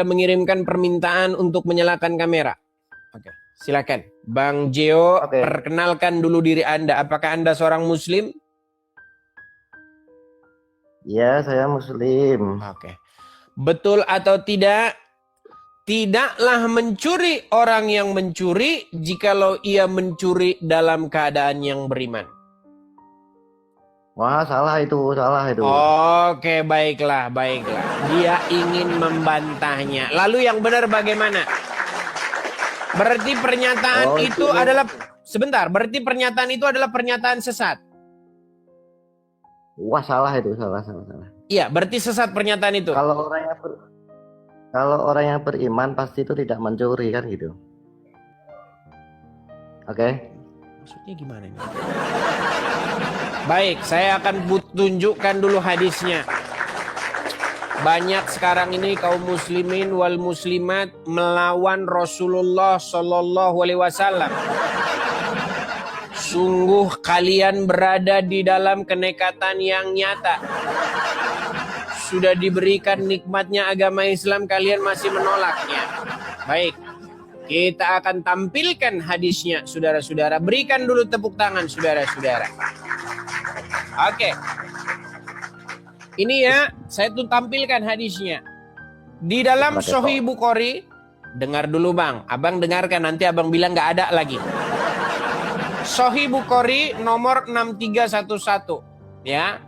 mengirimkan permintaan untuk menyalakan kamera. Oke, silakan. Bang Gio, perkenalkan dulu diri Anda. Apakah Anda seorang Muslim? Ya, saya Muslim. Oke. Betul atau tidak? Tidaklah mencuri orang yang mencuri jikalau ia mencuri dalam keadaan yang beriman. Wah, salah itu, salah itu. Oke, baiklah, baiklah. Dia ingin membantahnya. Lalu yang benar bagaimana? Berarti pernyataan itu adalah, sebentar, berarti pernyataan itu adalah pernyataan sesat. Wah, salah itu, salah. Iya, berarti sesat pernyataan itu. Kalau orang yang beriman pasti itu tidak mencuri kan gitu. Oke. Maksudnya gimana ini? Baik, saya akan tunjukkan dulu hadisnya. Banyak sekarang ini kaum muslimin wal muslimat melawan Rasulullah Shallallahu Alaihi Wasallam. Sungguh kalian berada di dalam kenekatan yang nyata. Sudah diberikan nikmatnya agama Islam, kalian masih menolaknya. Baik, kita akan tampilkan hadisnya, saudara-saudara. Berikan dulu tepuk tangan, saudara-saudara. Oke. Ini ya, saya tuh tampilkan hadisnya. Di dalam Sahih Bukhari, dengar dulu bang. Abang dengarkan, nanti abang bilang nggak ada lagi. Sahih Bukhari nomor 6311. Ya.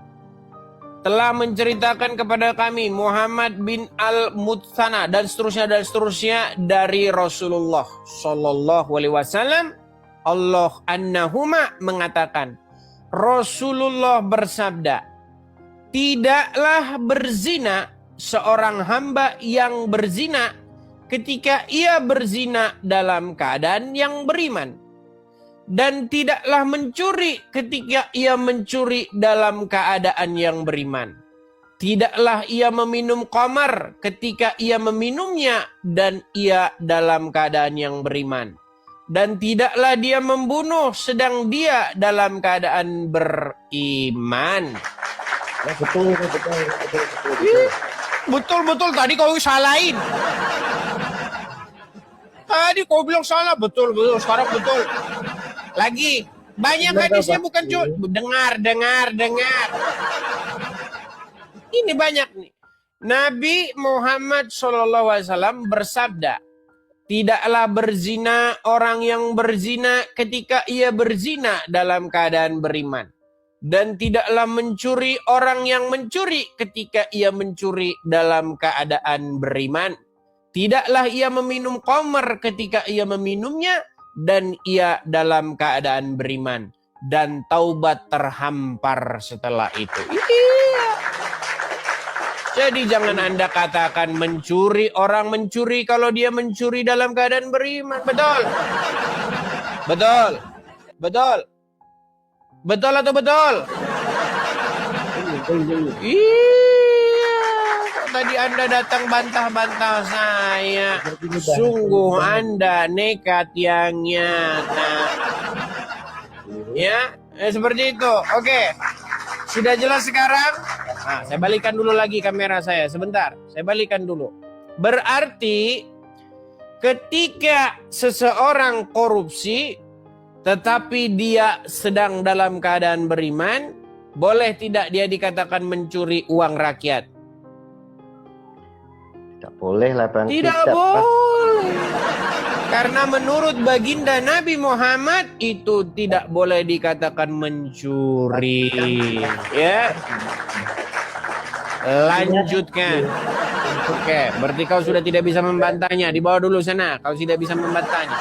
Telah menceritakan kepada kami Muhammad bin Al-Mutsana dan seterusnya dari Rasulullah Shallallahu Alaihi Wasallam. Allah annahuma mengatakan, Rasulullah bersabda, tidaklah berzina seorang hamba yang berzina ketika ia berzina dalam keadaan yang beriman. Dan tidaklah mencuri ketika ia mencuri dalam keadaan yang beriman. Tidaklah ia meminum khamar ketika ia meminumnya dan ia dalam keadaan yang beriman. Dan tidaklah dia membunuh sedang dia dalam keadaan beriman. Ya, betul. Betul. Tadi kau salahin. Tadi kau bilang salah. Betul. Sekarang betul. Lagi. Banyak hadisnya bukan cuma. Dengar. Ini banyak nih. Nabi Muhammad SAW bersabda, tidaklah berzina orang yang berzina ketika ia berzina dalam keadaan beriman. Dan tidaklah mencuri orang yang mencuri ketika ia mencuri dalam keadaan beriman. Tidaklah ia meminum khamar ketika ia meminumnya dan ia dalam keadaan beriman. Dan taubat terhampar setelah itu. Iya. Jadi jangan Anda katakan mencuri, orang mencuri kalau dia mencuri dalam keadaan beriman. Betul? Betul atau betul? Iya. Tadi Anda datang bantah-bantah saya. Sungguh Anda nekat yang nyata. Ya, seperti itu. Oke. Sudah jelas sekarang? Nah, saya balikan dulu lagi kamera saya. Sebentar, saya balikan dulu. Berarti ketika seseorang korupsi tetapi dia sedang dalam keadaan beriman, boleh tidak dia dikatakan mencuri uang rakyat? Tidak boleh lah bang. Tidak boleh. Karena menurut baginda Nabi Muhammad itu tidak boleh dikatakan mencuri. Ya. Lanjutkan. Oke, berarti kau sudah tidak bisa membantahnya. Dibawa dulu sana. Kau tidak bisa membantahnya.